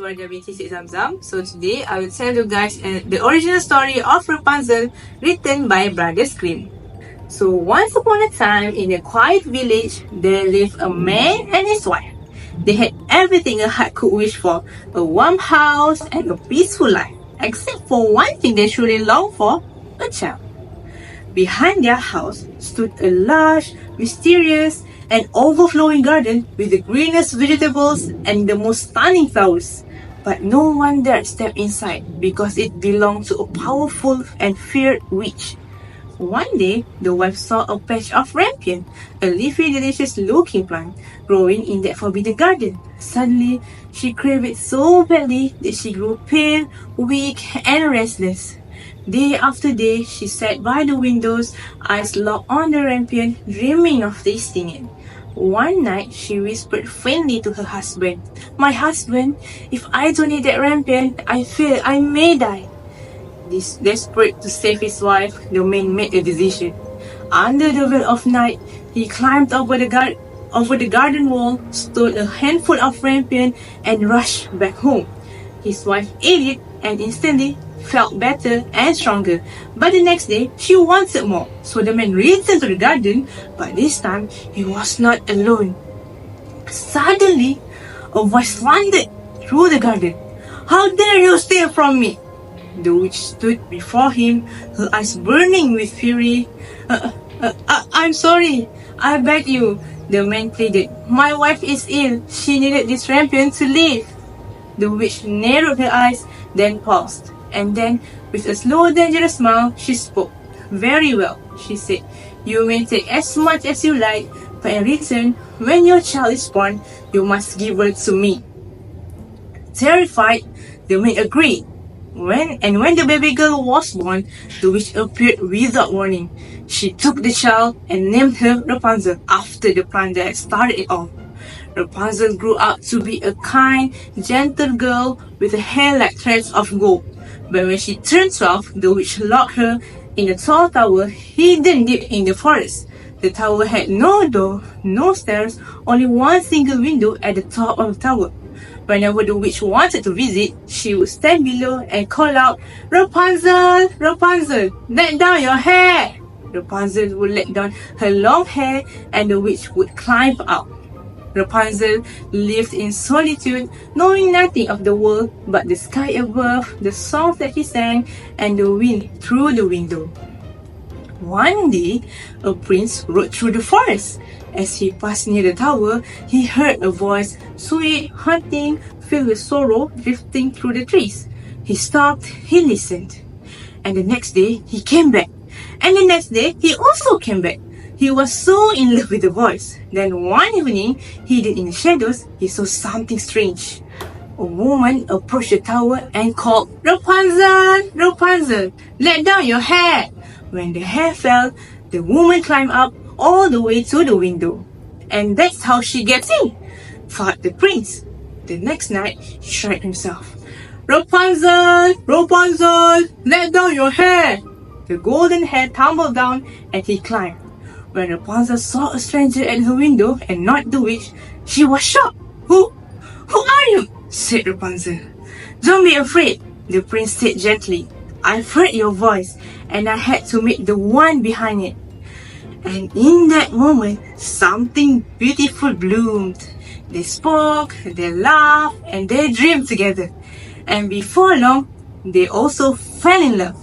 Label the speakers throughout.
Speaker 1: Wardiah Binti Zamzam. So today I will tell you guys the original story of Rapunzel written by Brothers Grimm. So once upon a time in a quiet village there lived a man and his wife. They had everything a heart could wish for, a warm house and a peaceful life, except for one thing they truly longed for, a child. Behind their house stood a large, mysterious, and overflowing garden with the greenest vegetables and the most stunning flowers. But no one dared step inside because it belonged to a powerful and feared witch. One day, the wife saw a patch of rampion, a leafy, delicious-looking plant, growing in that forbidden garden. Suddenly, she craved it so badly that she grew pale, weak, and restless. Day after day, she sat by the windows, eyes locked on the rampion, dreaming of tasting it. One night, she whispered faintly to her husband, "My husband, if I don't eat that rampion, I fear I may die." Desperate to save his wife, the man made a decision. Under the veil of night, he climbed over the garden wall, stole a handful of rampion, and rushed back home. His wife ate it and instantly felt better and stronger. But the next day, she wanted more. So the man returned to the garden, but this time he was not alone. Suddenly, a voice thundered through the garden. "How dare you steal from me?" The witch stood before him, her eyes burning with fury. I'm sorry, I beg you," the man pleaded. "My wife is ill. She needed this rampion to live." The witch narrowed her eyes, then paused. And then, with a slow, dangerous smile, she spoke. "Very well," she said. "You may take as much as you like, but in return, when your child is born, you must give birth to me." Terrified, the man agreed. When the baby girl was born, the witch appeared without warning. She took the child and named her Rapunzel, after the plant that started it all. Rapunzel grew up to be a kind, gentle girl with hair like threads of gold. But when she turned 12, the witch locked her in a tall tower hidden deep in the forest. The tower had no door, no stairs, only one single window at the top of the tower. Whenever the witch wanted to visit, she would stand below and call out, "Rapunzel, Rapunzel, let down your hair!" Rapunzel would let down her long hair and the witch would climb out. Rapunzel lived in solitude, knowing nothing of the world but the sky above, the songs that she sang, and the wind through the window. One day, a prince rode through the forest. As he passed near the tower, he heard a voice, sweet, haunting, filled with sorrow, drifting through the trees. He stopped, he listened. And the next day, he came back. And the next day, he also came back. He was so in love with the voice. Then one evening, hidden in the shadows, he saw something strange. A woman approached the tower and called, "Rapunzel, Rapunzel, let down your hair." When the hair fell, the woman climbed up all the way to the window. "And that's how she gets in," thought the prince. The next night, he tried himself. "Rapunzel, Rapunzel, let down your hair." The golden hair tumbled down and he climbed. When Rapunzel saw a stranger at her window and not the witch, she was shocked. Who are you?" said Rapunzel. "Don't be afraid," the prince said gently. "I've heard your voice, and I had to make the one behind it." And in that moment, something beautiful bloomed. They spoke, they laughed, and they dreamed together. And before long, they also fell in love.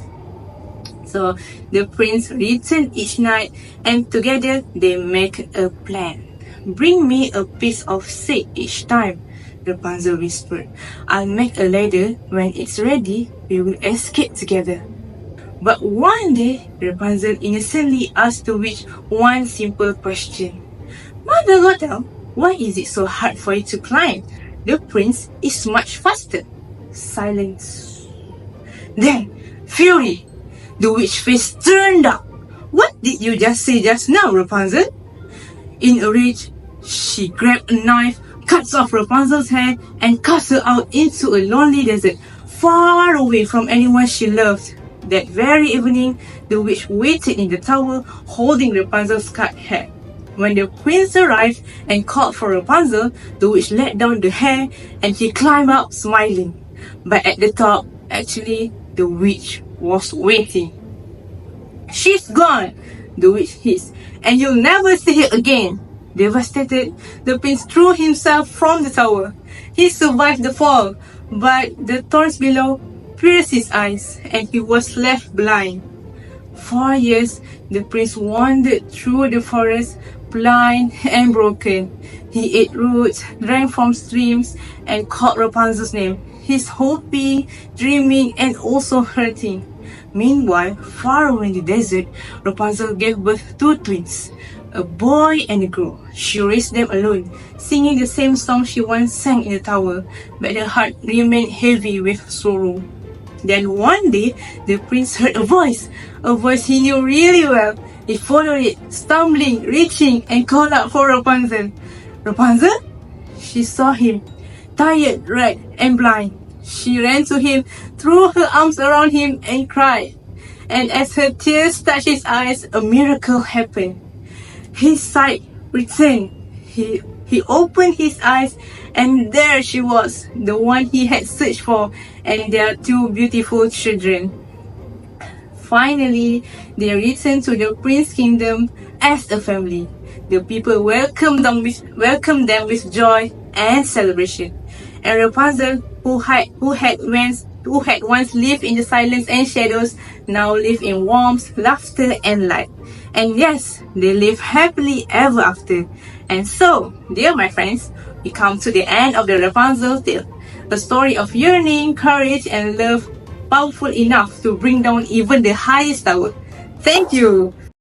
Speaker 1: So the prince returned each night, and together they make a plan. "Bring me a piece of silk each time," Rapunzel whispered. "I'll make a ladder. When it's ready, we will escape together." But one day, Rapunzel innocently asked the witch one simple question. "Mother Gothel, why is it so hard for you to climb? The prince is much faster." Silence. Then, fury. The witch face turned up. "What did you just say just now, Rapunzel?" In a rage, she grabbed a knife, cuts off Rapunzel's hand, and casts her out into a lonely desert, far away from anyone she loved. That very evening, the witch waited in the tower, holding Rapunzel's cut hair. When the prince arrived and called for Rapunzel, the witch let down the hair and he climbed up smiling. But at the top, actually, the witch was waiting. "She's gone," the witch hissed, "and you'll never see her again." Devastated, the prince threw himself from the tower. He survived the fall, but the thorns below pierced his eyes, and he was left blind. For years, the prince wandered through the forest, blind and broken. He ate roots, drank from streams, and called Rapunzel's name. He's hoping, dreaming, and also hurting. Meanwhile, far away in the desert, Rapunzel gave birth to twins, a boy and a girl. She raised them alone, singing the same song she once sang in the tower, but her heart remained heavy with sorrow. Then one day, the prince heard a voice he knew really well. He followed it, stumbling, reaching, and called out for Rapunzel. "Rapunzel?" She saw him, tired, red, and blind. She ran to him, threw her arms around him, and cried. And as her tears touched his eyes, a miracle happened. His sight returned. He opened his eyes, and there she was, the one he had searched for, and their two beautiful children. Finally, they returned to the prince's kingdom as a family. The people welcomed them with joy and celebration. And Rapunzel, who had once lived in the silence and shadows, now lived in warmth, laughter, and light. And yes, they live happily ever after. And so, dear my friends, we come to the end of the Rapunzel tale, a story of yearning, courage, and love, powerful enough to bring down even the highest tower. Thank you!